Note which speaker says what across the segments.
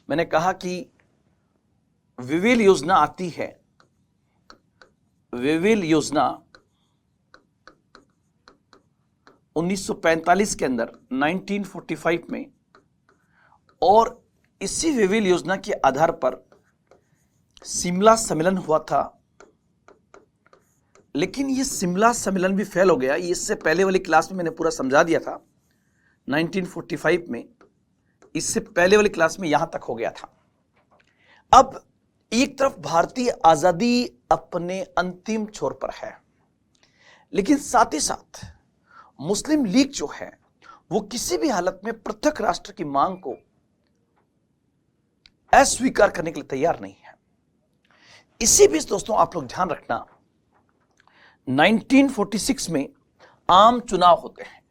Speaker 1: मैंने कहा कि विविल योजना आती है, विविल योजना 1945 के अंदर 1945 में, और इसी विविल योजना के आधार पर शिमला सम्मेलन हुआ था। लेकिन ये शिमला सम्मेलन भी फेल हो गया। ये इससे पहले वाली क्लास में मैंने पूरा समझा दिया था 1945 में, इससे पहले वाली क्लास में यहां तक हो गया था। अब एक तरफ भारतीय आजादी अपने अंतिम छोर पर है, लेकिन साथ ही साथ मुस्लिम लीग जो है वो किसी भी हालत में पृथक राष्ट्र की मांग को अस्वीकार करने के लिए तैयार नहीं है। इसी बीच दोस्तों आप लोग ध्यान रखना, 1946 में आम चुनाव होते हैं,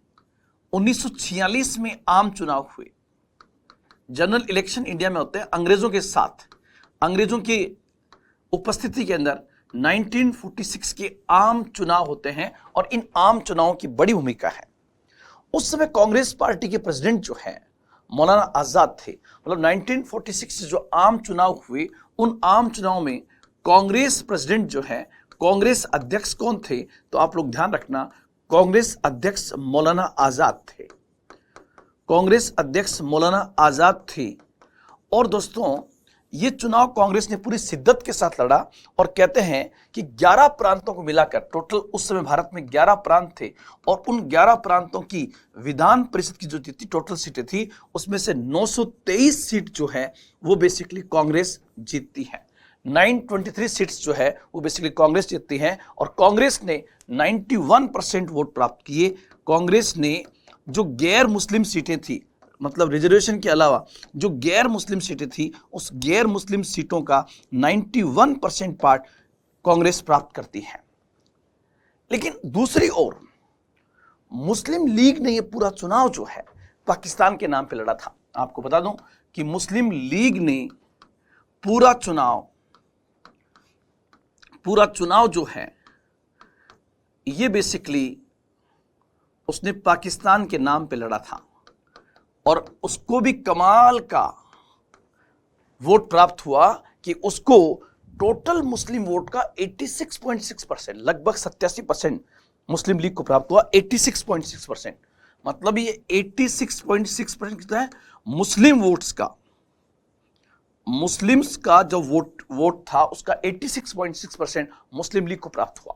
Speaker 1: 1946 में आम चुनाव हुए, जनरल इलेक्शन इंडिया में होते हैं अंग्रेजों के साथ, अंग्रेजों की उपस्थिति के अंदर 1946 के आम चुनाव होते हैं, और इन आम चुनावों की बड़ी भूमिका है। उस समय कांग्रेस पार्टी के प्रेसिडेंट जो है मौलाना आजाद थे। मतलब 1946 से जो आम चुनाव हुए, उन आम चुनाव में कांग्रेस प्रेसिडेंट जो है, कांग्रेस अध्यक्ष कौन थे? तो आप लोग ध्यान रखना, कांग्रेस अध्यक्ष मौलाना आजाद थे, कांग्रेस अध्यक्ष मौलाना आजाद थे। और दोस्तों ये चुनाव कांग्रेस ने पूरी शिद्दत के साथ लड़ा, और कहते हैं कि 11 प्रांतों को मिलाकर, टोटल उस समय भारत में 11 प्रांत थे, और उन 11 प्रांतों की विधान परिषद की जो थी टोटल सीटें थी, उसमें से 923 सीट जो है वो बेसिकली कांग्रेस जीतती है। 923 सीट्स जो है वो बेसिकली कांग्रेस जीतती है, और कांग्रेस ने 91% वोट प्राप्त किए। कांग्रेस ने जो गैर मुस्लिम सीटें थी, मतलब रिजर्वेशन के अलावा जो गैर मुस्लिम सीटें थी, उस गैर मुस्लिम सीटों का 91% पार्ट कांग्रेस प्राप्त करती है। लेकिन दूसरी ओर मुस्लिम लीग ने यह पूरा चुनाव जो है पाकिस्तान के नाम पे लड़ा था। आपको बता दूं कि मुस्लिम लीग ने पूरा चुनाव जो है ये बेसिकली उसने पाकिस्तान के नाम पे लड़ा था, और उसको भी कमाल का वोट प्राप्त हुआ कि उसको टोटल मुस्लिम वोट का 86.6%, लगभग 87% मुस्लिम लीग को प्राप्त हुआ। 86.6%, मतलब ये 86.6% कितना है? मुस्लिम वोट्स का, मुस्लिम्स का जो वोट था उसका 86.6% मुस्लिम लीग को प्राप्त हुआ।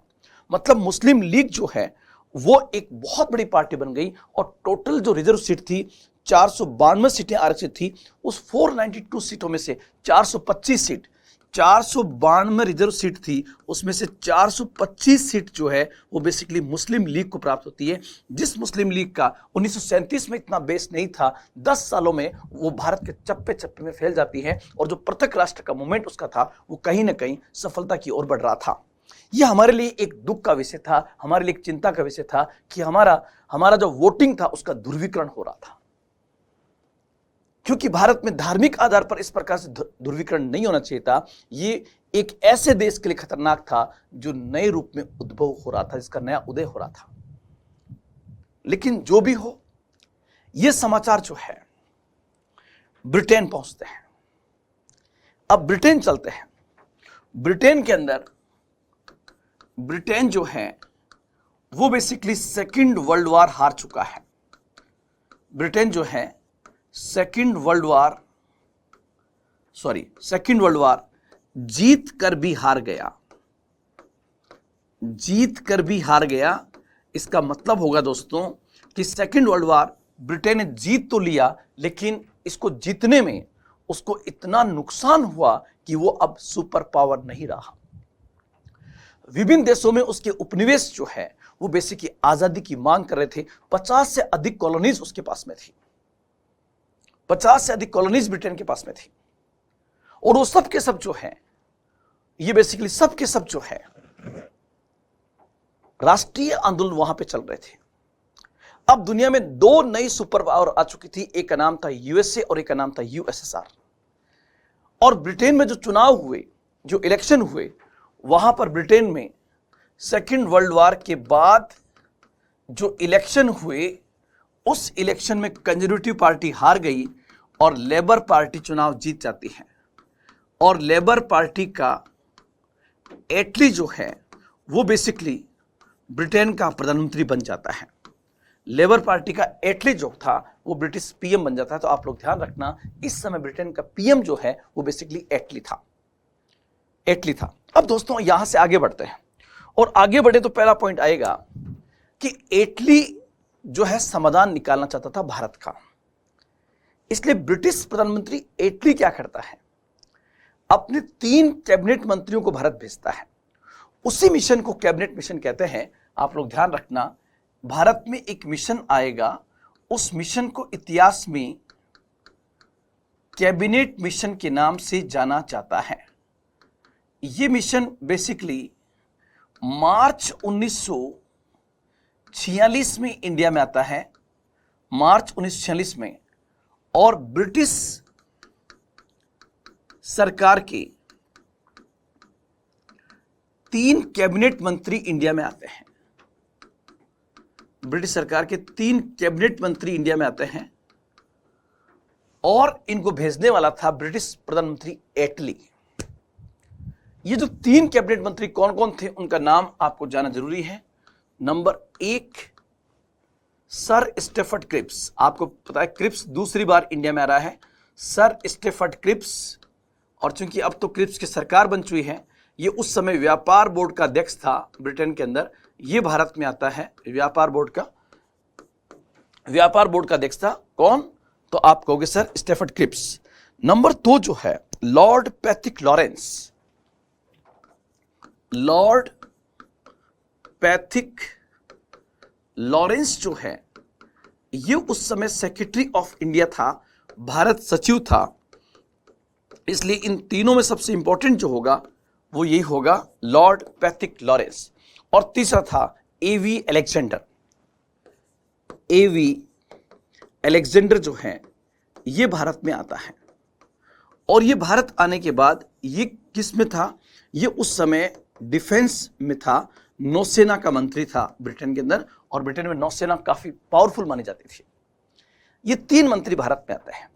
Speaker 1: मतलब मुस्लिम लीग जो है वो एक बहुत बड़ी पार्टी बन गई, और टोटल जो रिजर्व सीट थी 492 सीटें आरक्षित थी, उस 492 सीटों में से 425 सीट, 492 रिजर्व सीट थी, उसमें से 425 सीट जो है वो बेसिकली मुस्लिम लीग को प्राप्त होती है। जिस मुस्लिम लीग का 1937 में इतना बेस नहीं था, 10 सालों में वो भारत के चप्पे चप्पे में फैल जाती है, और जो पृथक राष्ट्र का मूवमेंट उसका था वो कहीं ना कहीं सफलता की ओर बढ़ रहा था। यह हमारे लिए एक दुख का विषय था, हमारे लिए एक चिंता का विषय था कि हमारा जो वोटिंग था उसका ध्रुवीकरण हो रहा था, क्योंकि भारत में धार्मिक आधार पर इस प्रकार से ध्रुवीकरण नहीं होना चाहिए था। ये एक ऐसे देश के लिए खतरनाक था जो नए रूप में उद्भव हो रहा था, जिसका नया उदय हो रहा था। लेकिन जो भी हो, यह समाचार जो है ब्रिटेन पहुंचते हैं। अब ब्रिटेन चलते हैं। ब्रिटेन के अंदर ब्रिटेन जो है वो बेसिकली सेकंड वर्ल्ड वॉर हार चुका है। ब्रिटेन जो है सेकंड वर्ल्ड वॉर जीत कर भी हार गया। इसका मतलब होगा दोस्तों कि सेकंड वर्ल्ड वॉर ब्रिटेन ने जीत तो लिया, लेकिन इसको जीतने में उसको इतना नुकसान हुआ कि वो अब सुपर पावर नहीं रहा। विभिन्न देशों में उसके उपनिवेश जो है वो बेसिकली आजादी की मांग कर रहे थे। 50 से अधिक कॉलोनीज उसके पास में थी, 50 से अधिक कॉलोनीज ब्रिटेन के पास में थी, और वो सब के सब जो है, ये बेसिकली सब के सब जो है राष्ट्रीय आंदोलन वहां पे चल रहे थे। अब दुनिया में 2 नई सुपर पावर आ चुकी थी, एक का नाम था यूएसए और एक का नाम था यूएसएसआर। और ब्रिटेन में जो चुनाव हुए, जो इलेक्शन हुए, वहां पर ब्रिटेन में सेकेंड वर्ल्ड वॉर के बाद जो इलेक्शन हुए, उस इलेक्शन में कंजर्वेटिव पार्टी हार गई, और लेबर पार्टी चुनाव जीत जाती है और लेबर पार्टी का एटली जो है वो बेसिकली ब्रिटेन का प्रधानमंत्री बन जाता है। लेबर पार्टी का एटली जो था वो ब्रिटिश पीएम बन जाता है। तो आप लोग ध्यान रखना, इस समय ब्रिटेन का पीएम जो है वो बेसिकली एटली था। अब दोस्तों यहां से आगे बढ़ते हैं और आगे बढ़े तो पहला पॉइंट आएगा कि एटली जो है समाधान निकालना चाहता था भारत का। इसलिए ब्रिटिश प्रधानमंत्री एटली क्या करता है, अपने 3 कैबिनेट मंत्रियों को भारत भेजता है। उसी मिशन को कैबिनेट मिशन कहते हैं। आप लोग ध्यान रखना, भारत में एक मिशन आएगा, उस मिशन को इतिहास में कैबिनेट मिशन के नाम से जाना जाता है। यह मिशन बेसिकली मार्च 1946 में इंडिया में आता है, मार्च 1946 में, और ब्रिटिश सरकार के 3 कैबिनेट मंत्री इंडिया में आते हैं। ब्रिटिश सरकार के 3 कैबिनेट मंत्री इंडिया में आते हैं और इनको भेजने वाला था ब्रिटिश प्रधानमंत्री एटली। ये जो 3 कैबिनेट मंत्री कौन कौन थे उनका नाम आपको जानना जरूरी है। Number 1 sir Stafford Cripps. आपको पता है क्रिप्स दूसरी बार इंडिया में आ रहा है, सर स्टेफर्ड क्रिप्स। और चूंकि अब तो क्रिप्स की सरकार बन चुकी है, ये उस समय व्यापार बोर्ड का अध्यक्ष था ब्रिटेन के अंदर, ये भारत में आता है। व्यापार बोर्ड का अध्यक्ष था कौन, तो आप कहोगे सर स्टेफर्ड क्रिप्स। नंबर 2 जो है Lord Pethick Lawrence. Lord Pethick Lawrence जो है ये उस समय सेक्रेटरी ऑफ इंडिया था, भारत सचिव था। इसलिए इन तीनों में सबसे इंपॉर्टेंट जो होगा वो यही होगा, लॉर्ड पैथिक लॉरेंस। और तीसरा था एवी अलेक्जेंडर। एवी अलेक्जेंडर जो है ये भारत में आता है। और ये भारत आने के बाद ये किस में था, ये उस समय डिफेंस में था, नौसेना का मंत्री था ब्रिटेन के अंदर, और ब्रिटेन में नौसेना काफी पावरफुल मानी जाती थी। ये 3 मंत्री भारत में आते हैं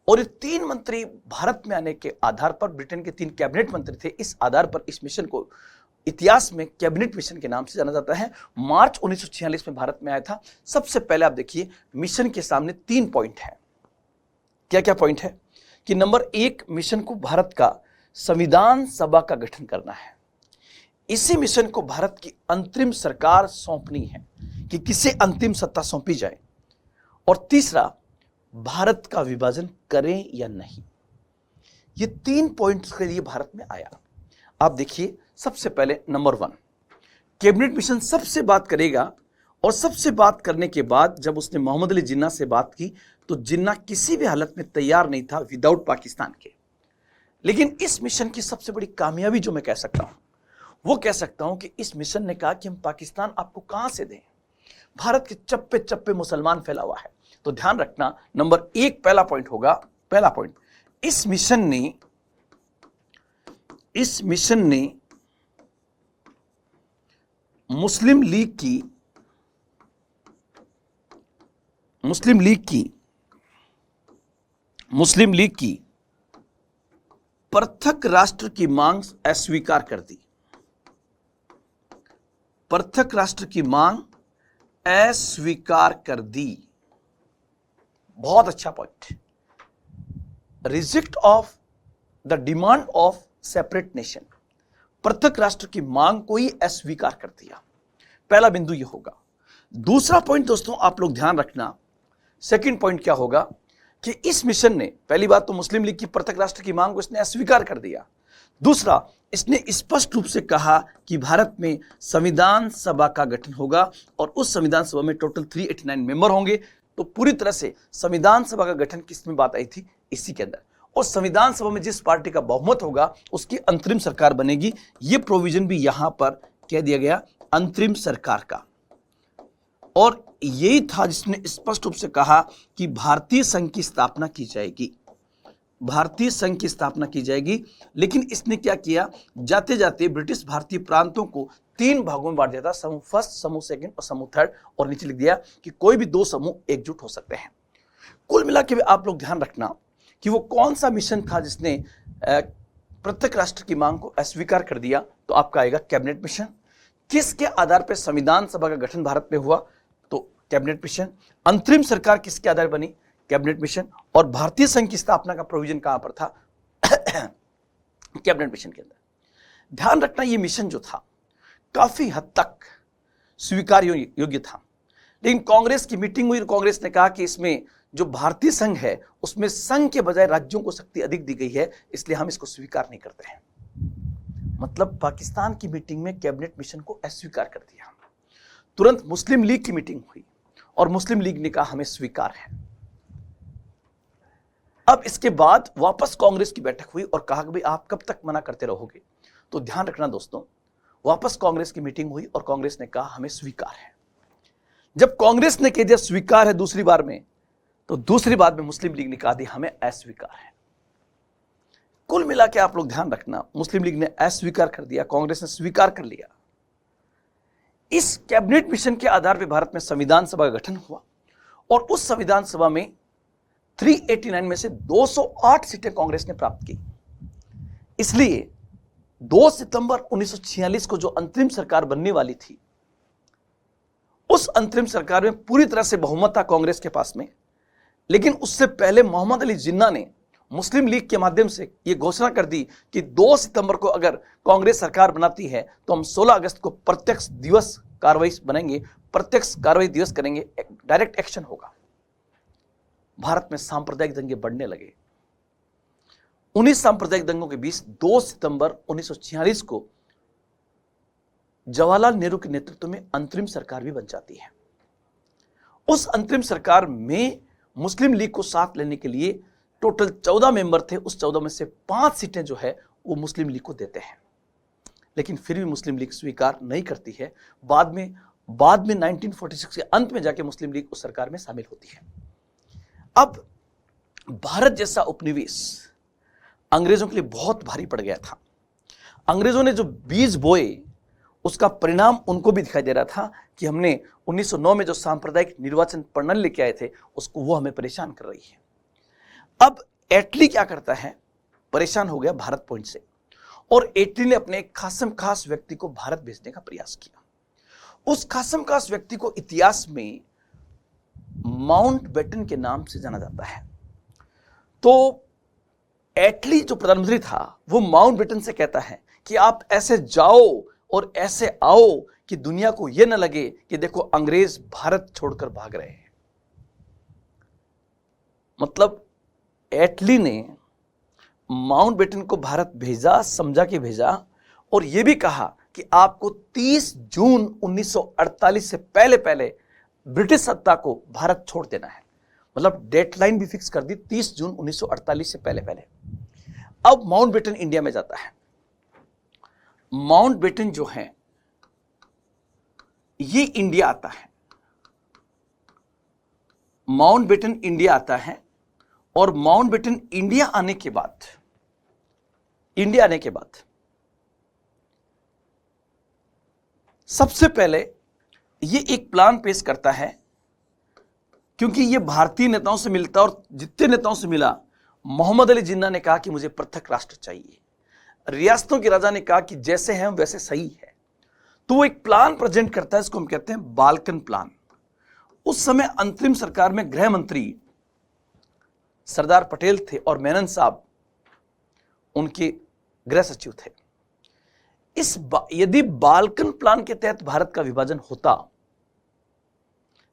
Speaker 1: और ये 3 मंत्री भारत में आने के आधार पर ब्रिटेन के 3 कैबिनेट मंत्री थे। इस आधार पर इस मिशन को इतिहास में कैबिनेट मिशन के नाम से जाना जाता है। मार्च 1946 में भारत में आया था। सबसे पहले आप देखिए मिशन के सामने 3 पॉइंट है। क्या क्या पॉइंट है कि नंबर 1 मिशन को भारत का संविधान सभा का गठन करना है। इसी मिशन को भारत की अंतरिम सरकार सौंपनी है कि किसे अंतिम सत्ता सौंपी जाए। और तीसरा, भारत का विभाजन करें या नहीं। ये 3 पॉइंट्स के लिए भारत में आया। आप देखिए सबसे पहले नंबर 1 कैबिनेट मिशन सबसे बात करेगा, और सबसे बात करने के बाद जब उसने मोहम्मद अली जिन्ना से बात की तो जिन्ना किसी भी हालत में तैयार नहीं था विदाउट पाकिस्तान के। लेकिन इस मिशन की सबसे बड़ी कामयाबी जो मैं कह सकता हूं वो कह सकता हूं कि इस मिशन ने कहा कि हम पाकिस्तान आपको कहां से दें, भारत के चप्पे चप्पे मुसलमान फैला हुआ है। तो ध्यान रखना, नंबर 1 पहला पॉइंट होगा, पहला पॉइंट, इस मिशन ने मुस्लिम लीग की पृथक राष्ट्र की मांग अस्वीकार कर दी। पृथक राष्ट्र की मांग अस्वीकार कर दी। बहुत अच्छा point. Reject of the demand of separate nation, पृथक राष्ट्र की मांग को ही अस्वीकार कर दिया। पहला बिंदु यह होगा। दूसरा पॉइंट दोस्तों आप लोग ध्यान रखना, सेकंड पॉइंट क्या होगा कि इस मिशन ने, पहली बात तो मुस्लिम लीग की पृथक राष्ट्र की मांग को इसने अस्वीकार कर दिया। दूसरा, इसने स्पष्ट रूप से कहा कि भारत में संविधान सभा का गठन होगा और उस संविधान सभा में टोटल 389 मेंबर होंगे। तो पूरी तरह से संविधान सभा का गठन किस में बात आई थी, इसी के अंदर। और संविधान सभा में जिस पार्टी का बहुमत होगा उसकी अंतरिम सरकार बनेगी। यह प्रोविजन भी यहां पर कह दिया गया, अंतरिम सरकार का। और यही था जिसने स्पष्ट रूप से कहा कि भारतीय संघ की स्थापना की जाएगी, भारतीय संघ की स्थापना की जाएगी। लेकिन इसने क्या किया, जाते जाते ब्रिटिश भारतीय प्रांतों को 3 भागों में बांट दिया था, समूह फर्स्ट, समूह सेकंड और समूह थर्ड, और नीचे लिख दिया कि कोई भी 2 समूह एकजुट हो सकते हैं। कुल मिला के आप लोग ध्यान रखना कि वो कौन सा मिशन था जिसने प्रत्येक राष्ट्र की मांग को अस्वीकार कर दिया। तो आपका आएगा कैबिनेट मिशन। किसके आधार पर संविधान सभा का गठन भारत में हुआ? तो कैबिनेट मिशन। अंतरिम सरकार किसके आधार बनी? Cabinet mission. और भारतीय संघ की स्थापना का प्रोविजन कहां पर था? कैबिनेट मिशन के अंदर। ध्यान रखना ये मिशन जो था काफी हद तक स्वीकार योग्य था, लेकिन कांग्रेस की मीटिंग हुई और कांग्रेस ने कहा कि इसमें जो भारतीय संघ है उसमें संघ के बजाय राज्यों को शक्ति अधिक दी गई है, इसलिए हम इसको स्वीकार नहीं करते हैं। मतलब पाकिस्तान की मीटिंग में कैबिनेट मिशन को अस्वीकार कर दिया। तुरंत मुस्लिम लीग की मीटिंग हुई और मुस्लिम लीग ने कहा हमें स्वीकार है। अब इसके बाद वापस कांग्रेस की बैठक हुई और कहा कि भाई आप कब तक मना करते रहोगे? तो ध्यान रखना दोस्तों, वापस कांग्रेस की मीटिंग हुई और कांग्रेस ने कहा हमें स्वीकार है। जब कांग्रेस ने कह दिया स्वीकार है दूसरी बार में, तो दूसरी बार में मुस्लिम लीग ने कहा दिया हमें अस्वीकार है। कुल मिला के आप लोग ध्यान रखना, मुस्लिम लीग ने अस्वीकार कर दिया, कांग्रेस ने स्वीकार कर लिया। इस कैबिनेट मिशन के आधार पर भारत में संविधान सभा का गठन हुआ और उस संविधान सभा में 389 में से 208 सीटें कांग्रेस ने प्राप्त की। इसलिए 2 सितंबर 1946 को जो अंतरिम सरकार बनने वाली थी, उस अंतरिम सरकार में पूरी तरह से बहुमत था कांग्रेस के पास में। लेकिन उससे पहले मोहम्मद अली जिन्ना ने मुस्लिम लीग के माध्यम से यह घोषणा कर दी कि 2 सितंबर को अगर कांग्रेस सरकार बनाती है तो हम 16 अगस्त को प्रत्यक्ष दिवस कार्रवाई बनाएंगे, प्रत्यक्ष कार्रवाई दिवस करेंगे, डायरेक्ट एक्शन होगा। भारत में सांप्रदायिक दंगे बढ़ने लगे। 19 सांप्रदायिक दंगों के बीच 2 सितंबर 1946 को जवाहरलाल नेहरू के नेतृत्व में अंतरिम सरकार भी बन जाती है। उस अंतरिम सरकार में मुस्लिम लीग को साथ लेने के लिए टोटल 14 मेंबर थे। उस 14 में से 5 सीटें जो है वो मुस्लिम लीग को देते हैं, लेकिन फिर भी मुस्लिम लीग स्वीकार नहीं करती है। बाद में 1946 के अंत में जाके मुस्लिम लीग उस सरकार में शामिल होती है। अब भारत जैसा उपनिवेश अंग्रेजों के लिए बहुत भारी पड़ गया था। अंग्रेजों ने जो बीज बोए उसका परिणाम उनको भी दिखाई दे रहा था कि हमने 1909 में जो सांप्रदायिक निर्वाचन प्रणाली लेके आए थे उसको वो हमें परेशान कर रही है। अब एटली क्या करता है? परेशान हो गया भारत पॉइंट से, और एटली ने अपने एक खासम खास व्यक्ति को भारत भेजने का प्रयास किया। उस खासम खास व्यक्ति को इतिहास में माउंटबेटन के नाम से जाना जाता है। तो एटली जो प्रधानमंत्री था वो माउंटबेटन से कहता है कि आप ऐसे जाओ और ऐसे आओ कि दुनिया को यह न लगे कि देखो अंग्रेज भारत छोड़कर भाग रहे हैं। मतलब एटली ने माउंटबेटन को भारत भेजा, समझा के भेजा, और यह भी कहा कि आपको 30 जून 1948 से पहले पहले ब्रिटिश सत्ता को भारत छोड़ देना है। मतलब डेडलाइन भी फिक्स कर दी, 30 जून 1948 से पहले पहले। अब माउंटबेटन इंडिया में जाता है। माउंटबेटन जो है ये इंडिया आता है, माउंटबेटन इंडिया आता है, और माउंटबेटन इंडिया आने के बाद सबसे पहले ये एक प्लान पेश करता है, क्योंकि ये भारतीय नेताओं से मिलता, और जितने नेताओं से मिला मोहम्मद अली जिन्ना ने कहा कि मुझे पृथक राष्ट्र चाहिए। रियासतों के राजा ने कहा कि जैसे हैं वैसे सही है। तो वो एक प्लान प्रेजेंट करता है, इसको हम कहते हैं बाल्कन प्लान। उस समय अंतरिम सरकार में गृह मंत्री सरदार पटेल थे और मेनन साहब उनके गृह सचिव थे। यदि बाल्कन प्लान के तहत भारत का विभाजन होता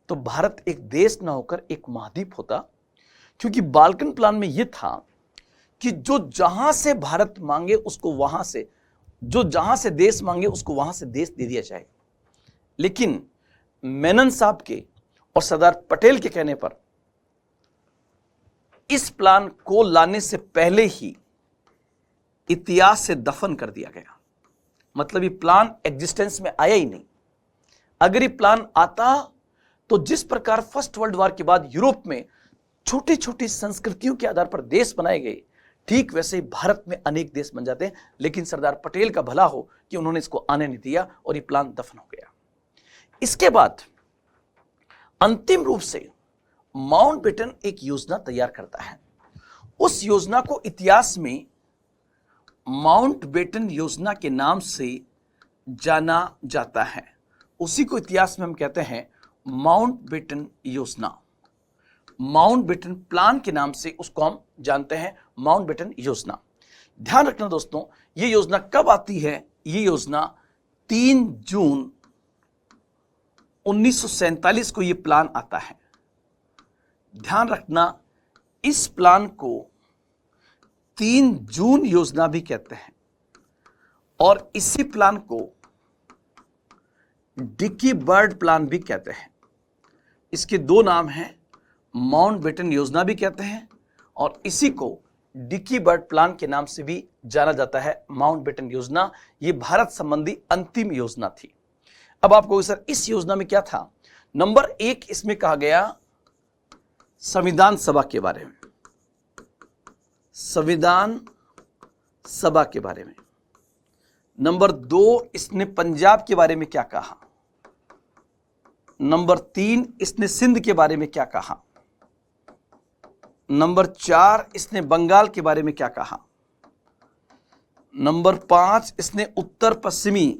Speaker 1: तो भारत एक देश ना होकर एक महाद्वीप होता, क्योंकि बाल्कन प्लान में यह था कि जो जहां से भारत मांगे उसको वहां से, जो जहां से देश मांगे उसको वहां से देश दे दिया जाए। लेकिन मेनन साहब के और सरदार पटेल के कहने पर इस प्लान को लाने से पहले ही इतिहास से दफन कर दिया गया। मतलब ये प्लान एग्जिस्टेंस में आया ही नहीं। अगर ये प्लान आता तो जिस प्रकार फर्स्ट वर्ल्ड वॉर के बाद यूरोप में छोटी छोटी संस्कृतियों के आधार पर देश बनाए गए, ठीक वैसे ही भारत में अनेक देश बन जाते हैं। लेकिन सरदार पटेल का भला हो कि उन्होंने इसको आने नहीं दिया और ये प्लान दफन हो गया। इसके बाद अंतिम रूप से माउंटबेटन एक योजना तैयार करता है। उस योजना को इतिहास में माउंटबेटन योजना के नाम से जाना जाता है। उसी को इतिहास में हम कहते हैं माउंटबेटन योजना। माउंटबेटन प्लान के नाम से उसको हम जानते हैं, माउंटबेटन योजना। ध्यान रखना दोस्तों, यह योजना कब आती है? यह योजना 3 जून 1947 को यह प्लान आता है। ध्यान रखना, इस प्लान को 3 जून योजना भी कहते हैं और इसी प्लान को डिकी बर्ड प्लान भी कहते हैं। इसके 2 नाम हैं, माउंटबेटन योजना भी कहते हैं और इसी को डिकी बर्ड प्लान के नाम से भी जाना जाता है। माउंटबेटन योजना ये भारत संबंधी अंतिम योजना थी। अब आपको सर इस योजना में क्या था? नंबर 1 इसमें कहा गया संविधान सभा के बारे में, संविधान सभा के बारे में। नंबर 2 इसने पंजाब के बारे में क्या कहा? नंबर 3 इसने सिंध के बारे में क्या कहा? नंबर 4 इसने बंगाल के बारे में क्या कहा? नंबर 5 इसने उत्तर पश्चिमी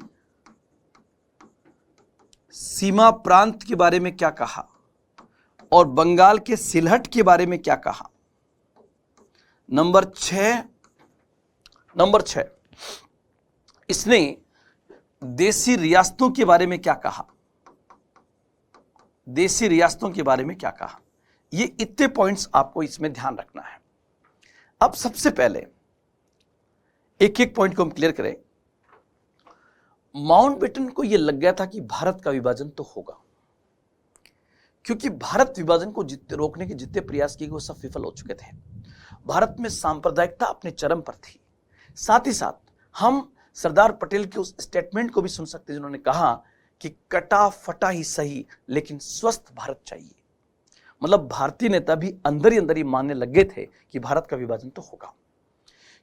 Speaker 1: सीमा प्रांत के बारे में क्या कहा और बंगाल के सिलहट के बारे में क्या कहा? नंबर 6 इसने देशी रियासतों के बारे में क्या कहा? देशी रियासतों के बारे में क्या कहा? ये इतने पॉइंट्स आपको इसमें ध्यान रखना है। अब सबसे पहले एक एक पॉइंट को हम क्लियर करें। माउंटबेटन को यह लग गया था कि भारत का विभाजन तो होगा, क्योंकि भारत विभाजन को रोकने के जितने प्रयास किए वो सब विफल हो चुके थे। भारत में सांप्रदायिकता अपने चरम पर थी। साथ ही साथ हम सरदार पटेल के उस स्टेटमेंट को भी सुन सकते हैं जिन्होंने कहा कि कटा फटा ही सही लेकिन स्वस्थ भारत चाहिए। मतलब भारतीय नेता भी अंदर ही अंदर ही मानने लग गए थे कि भारत का विभाजन तो होगा,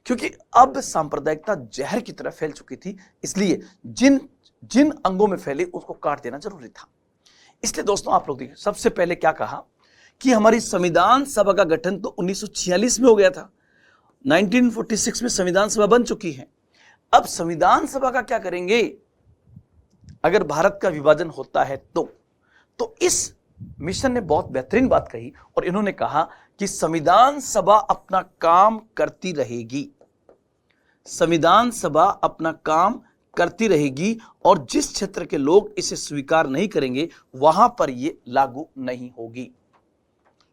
Speaker 1: क्योंकि अब सांप्रदायिकता जहर की तरह फैल चुकी थी। इसलिए जिन अंगों में फैले उसको काट देना जरूरी था। इसलिए दोस्तों आप लोग देखिए, सबसे पहले क्या कहा कि हमारी संविधान सभा का गठन तो 1946 में हो गया था। 1946 में संविधान सभा बन चुकी है। अब संविधान सभा का क्या करेंगे अगर भारत का विभाजन होता है तो इस मिशन ने बहुत बेहतरीन बात कही और इन्होंने कहा कि संविधान सभा अपना काम करती रहेगी। संविधान सभा अपना काम करती रहेगी और जिस क्षेत्र के लोग इसे स्वीकार नहीं करेंगे वहां पर यह लागू नहीं होगी।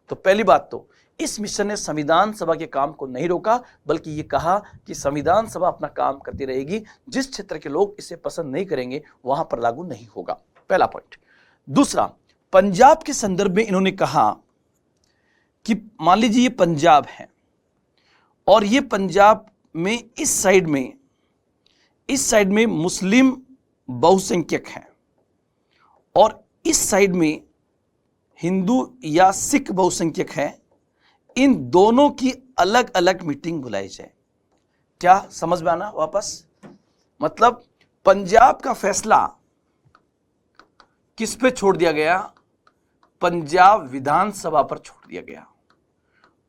Speaker 1: तो पहली बात तो इस मिशन ने संविधान सभा के काम को नहीं रोका, बल्कि यह कहा कि संविधान सभा अपना काम करती रहेगी, जिस क्षेत्र के लोग इसे पसंद नहीं करेंगे वहां पर लागू नहीं होगा। पहला पॉइंट। दूसरा, पंजाब के संदर्भ में इन्होंने कहा कि मान लीजिए ये पंजाब है और ये पंजाब में इस साइड में मुस्लिम बहुसंख्यक हैं और इस साइड में हिंदू या सिख बहुसंख्यक हैं। इन दोनों की अलग अलग मीटिंग बुलाई जाए। क्या समझ में आना? वापस मतलब पंजाब का फैसला किस पे छोड़ दिया गया? पंजाब विधानसभा पर छोड़ दिया गया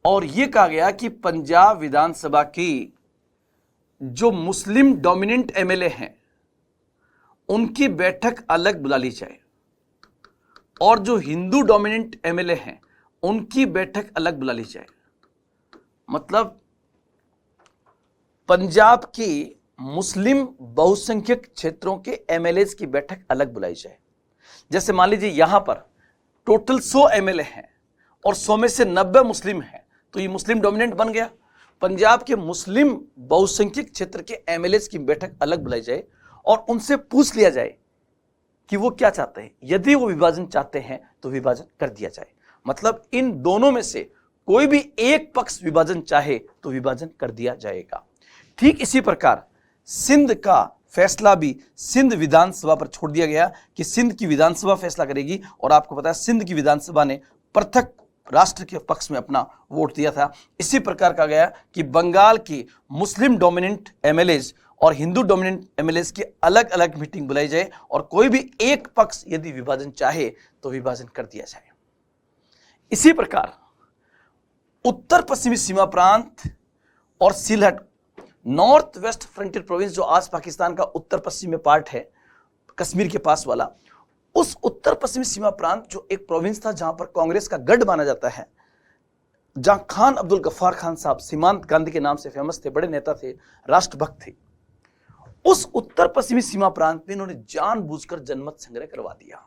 Speaker 1: और यह कहा गया कि पंजाब विधानसभा की जो मुस्लिम डोमिनेंट एमएलए हैं उनकी बैठक अलग बुला ली जाए और जो हिंदू डोमिनेंट एमएलए हैं उनकी बैठक अलग बुला ली जाए। मतलब पंजाब की मुस्लिम बहुसंख्यक क्षेत्रों के एमएलएस की बैठक अलग बुलाई जाए। जैसे मान लीजिए यहां पर टोटल 100 एमएलए हैं और 100 में से 90 मुस्लिम हैं, तो ये मुस्लिम डोमिनेंट बन गया। पंजाब के मुस्लिम बहुसंख्यक क्षेत्र के एमएलएस की बैठक अलग बुलाई जाए और उनसे पूछ लिया जाए कि वो क्या चाहते हैं। यदि वो विभाजन चाहते हैं तो विभाजन कर दिया जाए। मतलब इन दोनों में से कोई भी एक पक्ष विभाजन चाहे तो विभाजन कर दिया जाएगा। ठीक इसी प्रकार सिंध का फैसला भी सिंध विधानसभा पर छोड़ दिया गया कि सिंध की विधानसभा फैसला करेगी और आपको पता है सिंध की विधानसभा ने पृथक राष्ट्र के पक्ष में अपना वोट दिया था। इसी प्रकार कहा गया कि बंगाल की मुस्लिम डोमिनेंट एमएलएज और हिंदू डोमिनेंट एमएलएज की अलग अलग मीटिंग बुलाई जाए और कोई भी एक पक्ष यदि विभाजन चाहे तो विभाजन कर दिया जाए। इसी प्रकार उत्तर पश्चिमी सीमा प्रांत और Sylhet, north west frontier province, जो आज पाकिस्तान का उत्तर पश्चिम में पार्ट है, कश्मीर के पास वाला, उस उत्तर पश्चिमी सीमा प्रांत जो एक प्रोविंस था जहां पर कांग्रेस का गढ़ माना जाता है, जहां खान अब्दुल गफ्फार खान साहब सीमांत गांधी के नाम से फेमस थे, बड़े नेता थे, राष्ट्रभक्त थे, उस उत्तर पश्चिमी सीमा प्रांत में इन्होंने जानबूझकर जनमत संग्रह करवा दिया।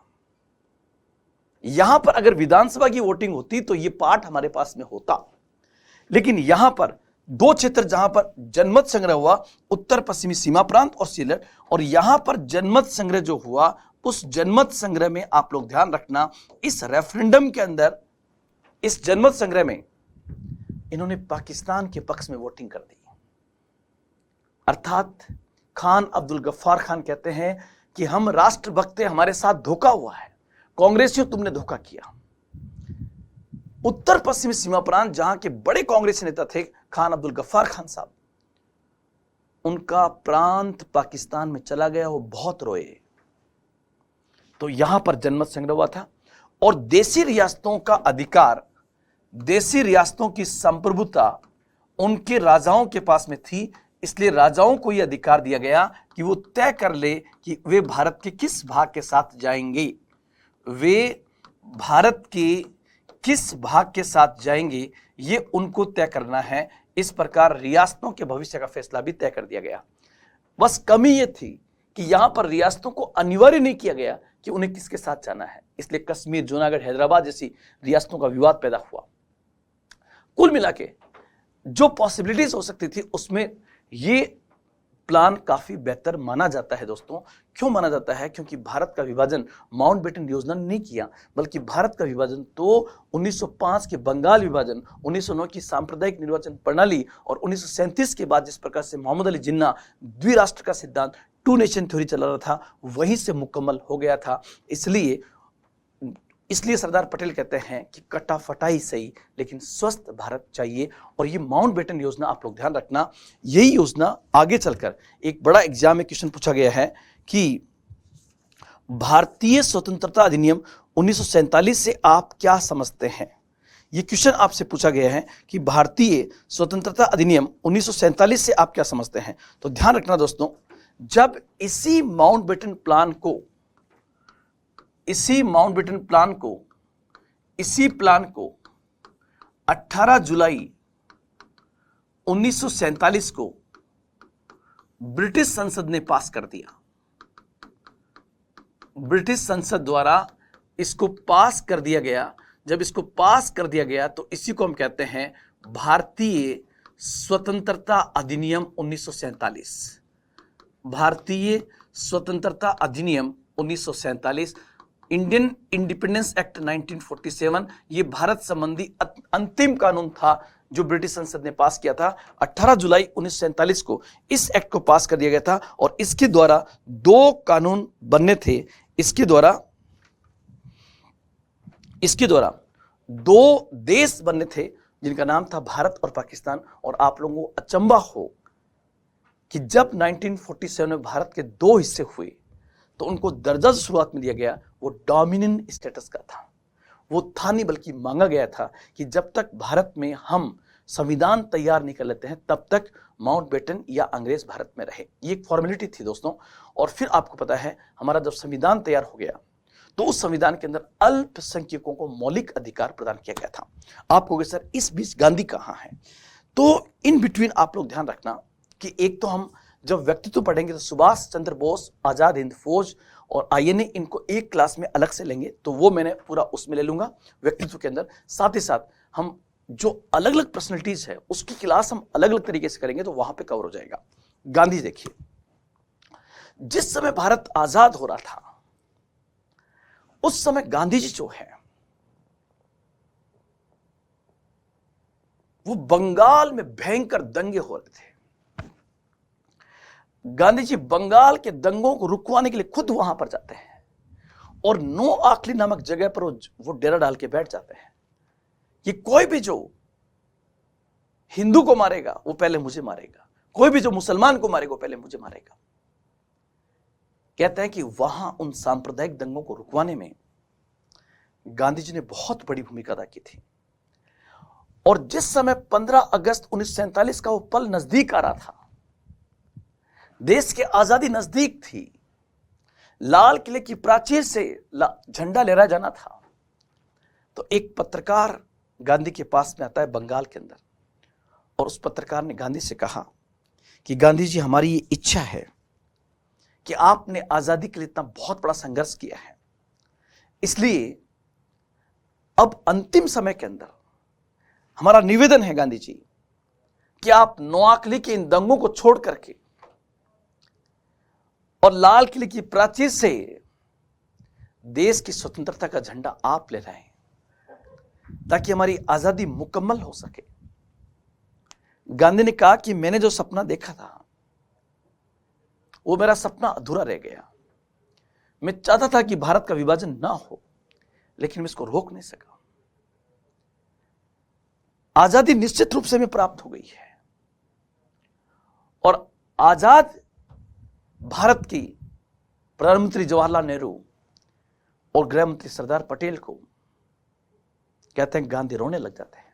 Speaker 1: यहां पर अगर विधानसभा की वोटिंग होती तो यह पार्ट हमारे पास में होता, लेकिन यहां पर दो क्षेत्र जहां पर जनमत संग्रह हुआ, उत्तर पश्चिमी सीमा प्रांत और सिलहट, और यहां पर जनमत संग्रह जो हुआ, उस जनमत संग्रह में आप लोग ध्यान रखना, इस रेफरेंडम के अंदर, इस जनमत संग्रह में इन्होंने पाकिस्तान के पक्ष में वोटिंग कर दी। अर्थात खान अब्दुल गफ्फार खान कहते हैं कि हम राष्ट्रभक्त हैं, हमारे साथ धोखा हुआ है, कांग्रेसियों तुमने धोखा किया। उत्तर पश्चिमी सीमा प्रांत जहां के बड़े कांग्रेसी नेता थे खान अब्दुल गफ्फार खान साहब, उनका प्रांत पाकिस्तान में चला गया, वो बहुत रोए। तो यहां पर जनमत संग्रह हुआ था और देसी रियासतों का अधिकार, देसी रियासतों की संप्रभुता उनके राजाओं के पास में थी, इसलिए राजाओं को यह अधिकार दिया गया कि वो तय कर ले कि वे भारत के किस भाग के साथ जाएंगे, वे भारत के किस भाग के साथ जाएंगे, ये उनको तय करना है। इस प्रकार रियासतों के भविष्य का फैसला भी तय कर दिया गया। बस कमी यह थी कि यहां पर रियासतों को अनिवार्य नहीं किया गया कि उन्हें किसके साथ जाना है, इसलिए कश्मीर, जूनागढ़, हैदराबाद जैसी रियासतों का विवाद पैदा हुआ। कुल मिला के जो पॉसिबिलिटीज हो सकती थी उसमें ये प्लान काफी बेहतर माना जाता है दोस्तों। क्यों माना जाता है? क्योंकि भारत का विभाजन माउंटबेटन योजना ने नहीं किया, बल्कि भारत का विभाजन तो 1905 के बंगाल विभाजन, 1909 की सांप्रदायिक निर्वाचन प्रणाली और 1937 के बाद जिस प्रकार से मोहम्मद अली जिन्ना द्विराष्ट्र का सिद्धांत, टू नेशन थ्योरी चला रहा था, वहीं से मुकम्मल हो गया था। इसलिए सरदार पटेल कहते हैं कि कटा फटाई सही लेकिन स्वस्थ भारत चाहिए। और ये माउंटबेटन योजना आप लोग ध्यान रखना, यही योजना आगे चलकर एक बड़ा एग्जाम में क्वेश्चन पूछा गया है कि भारतीय स्वतंत्रता अधिनियम 1947 से आप क्या समझते हैं। ये क्वेश्चन आपसे पूछा गया है कि भारतीय स्वतंत्रता अधिनियम 1947 से आप क्या समझते हैं। तो ध्यान रखना दोस्तों, जब इसी माउंटबेटन प्लान को 18 जुलाई 1947 को ब्रिटिश संसद ने पास कर दिया। ब्रिटिश संसद द्वारा इसको पास कर दिया गया। जब इसको पास कर दिया गया तो इसी को हम कहते हैं भारतीय स्वतंत्रता अधिनियम 1947। भारतीय स्वतंत्रता अधिनियम 1947, इंडियन इंडिपेंडेंस एक्ट 1947, ये भारत संबंधी अंतिम कानून था जो ब्रिटिश संसद ने पास किया था। 18 जुलाई 1947 को इस एक्ट को पास कर दिया गया था और इसके द्वारा दो कानून बनने थे। इसके द्वारा दो देश बनने थे जिनका नाम था भारत और पाकिस्तान। और आप लोगों को अचंभा हो कि जब 1947 में भारत के दो हिस्से हुए तो उनको दर्जा जो शुरुआत में दिया गया वो डोमिनियन स्टेटस का था। वो था नहीं बल्कि मांगा गया था कि जब तक भारत में हम संविधान तैयार नहीं कर लेते हैं तब तक माउंटबेटन या अंग्रेज भारत में रहे। ये एक फॉर्मेलिटी थी दोस्तों। और फिर आपको पता है हमारा जब संविधान तैयार हो गया तो उस संविधान के अंदर अल्पसंख्यकों को मौलिक अधिकार प्रदान किया गया था। आप कहोगे सर इस बीच गांधी कहाँ है? तो इन बिटवीन आप लोग ध्यान रखना कि एक तो हम जब व्यक्तित्व पढ़ेंगे तो सुभाष चंद्र बोस, आजाद हिंद फौज और आईएनए, इनको एक क्लास में अलग से लेंगे, तो वो मैंने पूरा उसमें ले लूंगा व्यक्तित्व के अंदर। साथ ही साथ हम जो अलग अलग पर्सनैलिटीज है उसकी क्लास हम अलग अलग तरीके से करेंगे तो वहां पे कवर हो जाएगा। गांधी देखिए, जिस समय भारत आजाद हो रहा था उस समय गांधी जी जो है वो बंगाल में भयंकर दंगे हो रहे थे। गांधी जी बंगाल के दंगों को रुकवाने के लिए खुद वहां पर जाते हैं और नो आखली नामक जगह पर वो डेरा डाल के बैठ जाते हैं कि कोई भी जो हिंदू को मारेगा वो पहले मुझे मारेगा, कोई भी जो मुसलमान को मारेगा वो पहले मुझे मारेगा। कहते हैं कि वहां उन सांप्रदायिक दंगों को रुकवाने में गांधी जी ने बहुत बड़ी भूमिका अदा की थी। और जिस समय 15 अगस्त 1947 का वो पल नजदीक आ रहा था, देश की आजादी नजदीक थी, लाल किले की प्राचीर से झंडा लहराया जाना था, तो एक पत्रकार गांधी के पास में आता है बंगाल के अंदर, और उस पत्रकार ने गांधी से कहा कि गांधी जी, हमारी ये इच्छा है कि आपने आजादी के लिए इतना बहुत बड़ा संघर्ष किया है, इसलिए अब अंतिम समय के अंदर हमारा निवेदन है गांधी जी कि आप नोआखली के इन दंगों को छोड़ करके और लाल किले की प्राचीर से देश की स्वतंत्रता का झंडा आप ले रहे हैं, ताकि हमारी आजादी मुकम्मल हो सके। गांधी ने कहा कि मैंने जो सपना देखा था वो मेरा सपना अधूरा रह गया। मैं चाहता था कि भारत का विभाजन ना हो, लेकिन मैं इसको रोक नहीं सका। आजादी निश्चित रूप से हमें प्राप्त हो गई है, और आजाद भारत की प्रधानमंत्री जवाहरलाल नेहरू और गृह मंत्री सरदार पटेल को कहते हैं गांधी रोने लग जाते हैं।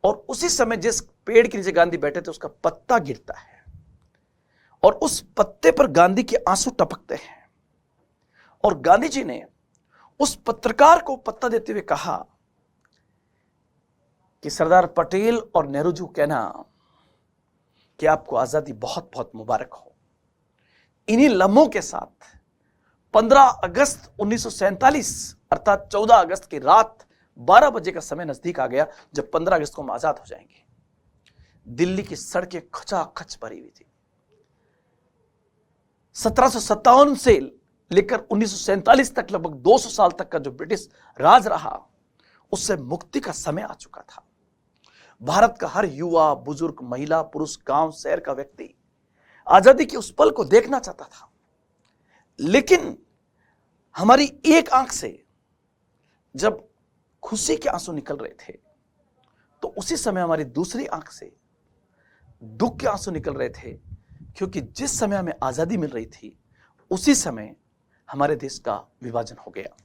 Speaker 1: और उसी समय जिस पेड़ के नीचे गांधी बैठे थे उसका पत्ता गिरता है, और उस पत्ते पर गांधी के आंसू टपकते हैं। और गांधी जी ने उस पत्रकार को पत्ता देते हुए कहा कि सरदार पटेल और नेहरू जी कहना कि आपको आजादी बहुत बहुत मुबारक हो। इन्हीं लम्हों के साथ 15 अगस्त 1947 अर्थात 14 अगस्त की रात 12 बजे का समय नजदीक आ गया, जब 15 अगस्त को हम आजाद हो जाएंगे। दिल्ली की सड़कें खचाखच भरी हुई थी। 1757 से लेकर 1947 तक लगभग 200 साल तक का जो ब्रिटिश राज रहा, उससे मुक्ति का समय आ चुका था। भारत का हर युवा, बुजुर्ग, महिला, पुरुष, गांव, शहर का व्यक्ति आजादी के उस पल को देखना चाहता था। लेकिन हमारी एक आंख से जब खुशी के आंसू निकल रहे थे, तो उसी समय हमारी दूसरी आंख से दुख के आंसू निकल रहे थे, क्योंकि जिस समय हमें आजादी मिल रही थी उसी समय हमारे देश का विभाजन हो गया।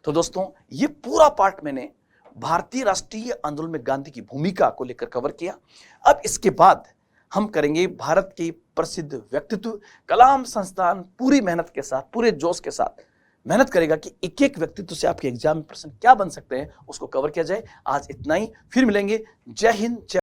Speaker 1: तो दोस्तों, ये पूरा पार्ट मैंने भारतीय राष्ट्रीय आंदोलन में गांधी की भूमिका को लेकर कवर किया। अब इसके बाद हम करेंगे भारत के प्रसिद्ध व्यक्तित्व। कलाम संस्थान पूरी मेहनत के साथ, पूरे जोश के साथ मेहनत करेगा कि एक एक व्यक्तित्व से आपके एग्जाम में प्रश्न क्या बन सकते हैं, उसको कवर किया जाए। आज इतना ही, फिर मिलेंगे। जय हिंद, जय